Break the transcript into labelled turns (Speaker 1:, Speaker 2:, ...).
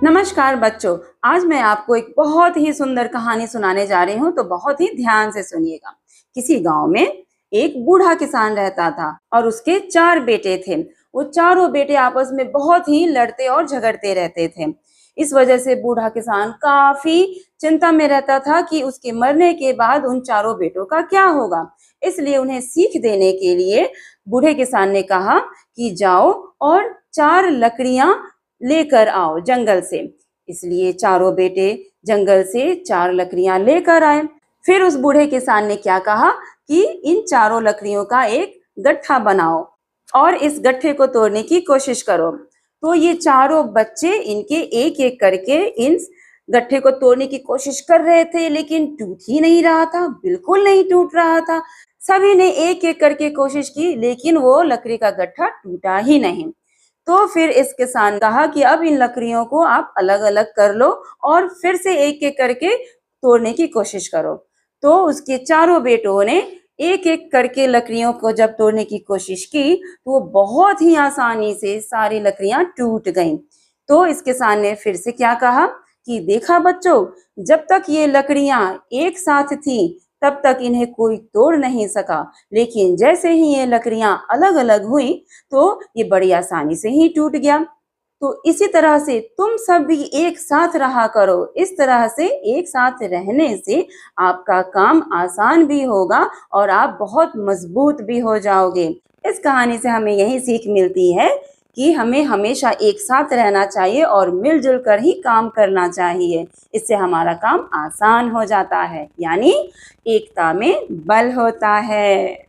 Speaker 1: नमस्कार बच्चों। आज मैं आपको एक बहुत ही सुंदर कहानी सुनाने जा रही हूँ, तो बहुत ही ध्यान से सुनिएगा। किसी गांव में एक बूढ़ा किसान रहता था और उसके 4 बेटे थे। वो चारों बेटे आपस में बहुत ही लड़ते और झगड़ते रहते थे। इस वजह से बूढ़ा किसान काफी चिंता में रहता था कि उसके मरने के बाद उन चारों बेटों का क्या होगा। इसलिए उन्हें सीख देने के लिए बूढ़े किसान ने कहा कि जाओ और 4 लकड़ियां लेकर आओ जंगल से। इसलिए चारों बेटे जंगल से 4 लकड़ियां लेकर आए। फिर उस बूढ़े किसान ने क्या कहा कि इन चारों लकड़ियों का एक गट्ठा बनाओ और इस गट्ठे को तोड़ने की कोशिश करो। तो ये चारों बच्चे इनके एक एक करके इन गट्ठे को तोड़ने की कोशिश कर रहे थे, लेकिन टूट ही नहीं रहा था, बिल्कुल नहीं टूट रहा था। सभी ने एक एक करके कोशिश की, लेकिन वो लकड़ी का गट्ठा टूटा ही नहीं। तो फिर इस किसान कहा कि अब इन लकड़ियों को आप अलग अलग कर लो और फिर से एक एक करके तोड़ने की कोशिश करो। तो उसके चारों बेटों ने एक एक करके लकड़ियों को जब तोड़ने की कोशिश की, तो वो बहुत ही आसानी से सारी लकड़ियां टूट गईं। तो इस किसान ने फिर से क्या कहा कि देखा बच्चों, जब तक ये लकड़ियां एक साथ थी तब तक इन्हें कोई तोड़ नहीं सका, लेकिन जैसे ही ये लकड़ियां अलग अलग हुई तो ये बड़ी आसानी से ही टूट गया। तो इसी तरह से तुम सब भी एक साथ रहा करो। इस तरह से एक साथ रहने से आपका काम आसान भी होगा और आप बहुत मजबूत भी हो जाओगे। इस कहानी से हमें यही सीख मिलती है कि हमें हमेशा एक साथ रहना चाहिए और मिलजुल कर ही काम करना चाहिए। इससे हमारा काम आसान हो जाता है, यानी एकता में बल होता है।